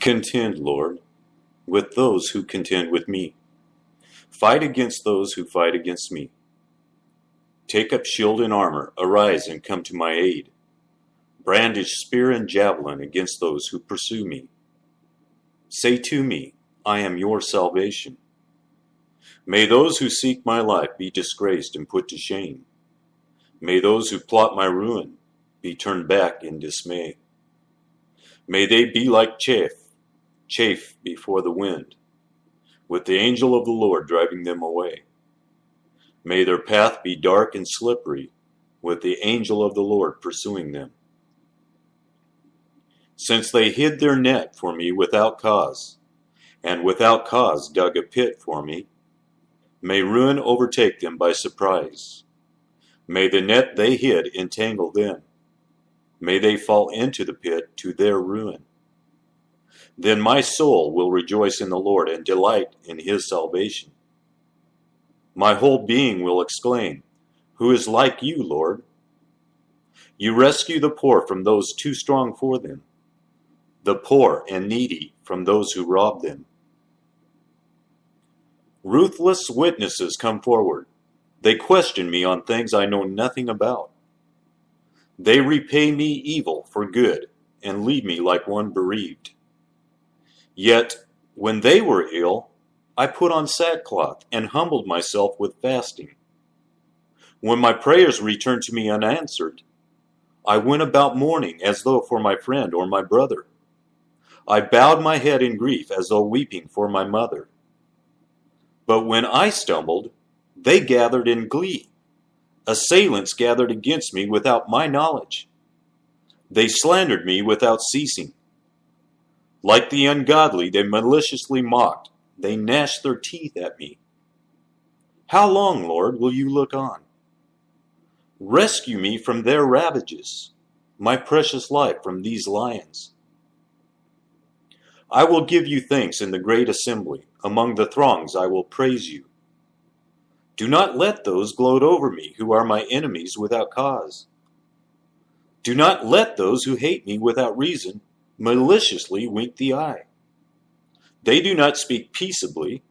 Contend, Lord, with those who contend with me. Fight against those who fight against me. Take up shield and armor, arise and come to my aid. Brandish spear and javelin against those who pursue me. Say to me, I am your salvation. May those who seek my life be disgraced and put to shame. May those who plot my ruin be turned back in dismay. May they be like chaff before the wind, with the angel of the Lord driving them away. May their path be dark and slippery, with the angel of the Lord pursuing them. Since they hid their net for me without cause, and without cause dug a pit for me, may ruin overtake them by surprise. May the net they hid entangle them. May they fall into the pit to their ruin. Then my soul will rejoice in the Lord and delight in his salvation. My whole being will exclaim, Who is like you, Lord? You rescue the poor from those too strong for them, the poor and needy from those who rob them. Ruthless witnesses come forward. They question me on things I know nothing about. They repay me evil for good and leave me like one bereaved. Yet, when they were ill, I put on sackcloth and humbled myself with fasting. When my prayers returned to me unanswered, I went about mourning as though for my friend or my brother. I bowed my head in grief as though weeping for my mother. But when I stumbled, they gathered in glee. Assailants gathered against me without my knowledge. They slandered me without ceasing. Like the ungodly, they maliciously mocked. They gnashed their teeth at me. How long, Lord, will you look on? Rescue me from their ravages, my precious life from these lions. I will give you thanks in the great assembly. Among the throngs I will praise you. Do not let those gloat over me who are my enemies without cause. Do not let those who hate me without reason maliciously wink the eye. They do not speak peaceably,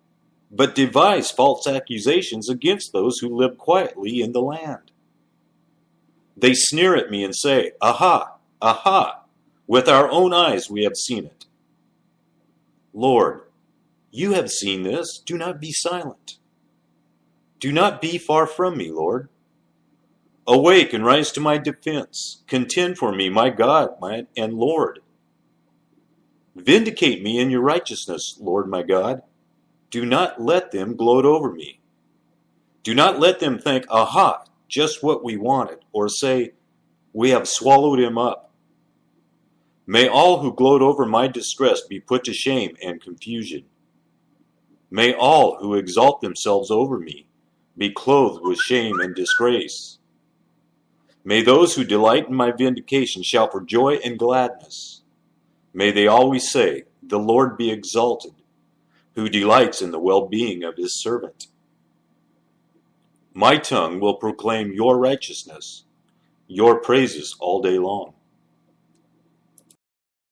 but devise false accusations against those who live quietly in the land. They sneer at me and say, Aha, aha, with our own eyes we have seen it. Lord, you have seen this, do not be silent. Do not be far from me, Lord. Awake and rise to my defense. Contend for me, my God, and Lord. Vindicate me in your righteousness, Lord my God. Do not let them gloat over me. Do not let them think, Aha, just what we wanted, or say, We have swallowed him up. May all who gloat over my distress be put to shame and confusion. May all who exalt themselves over me be clothed with shame and disgrace. May those who delight in my vindication shout for joy and gladness. May they always say, The Lord be exalted, who delights in the well-being of his servant. My tongue will proclaim your righteousness, your praises all day long.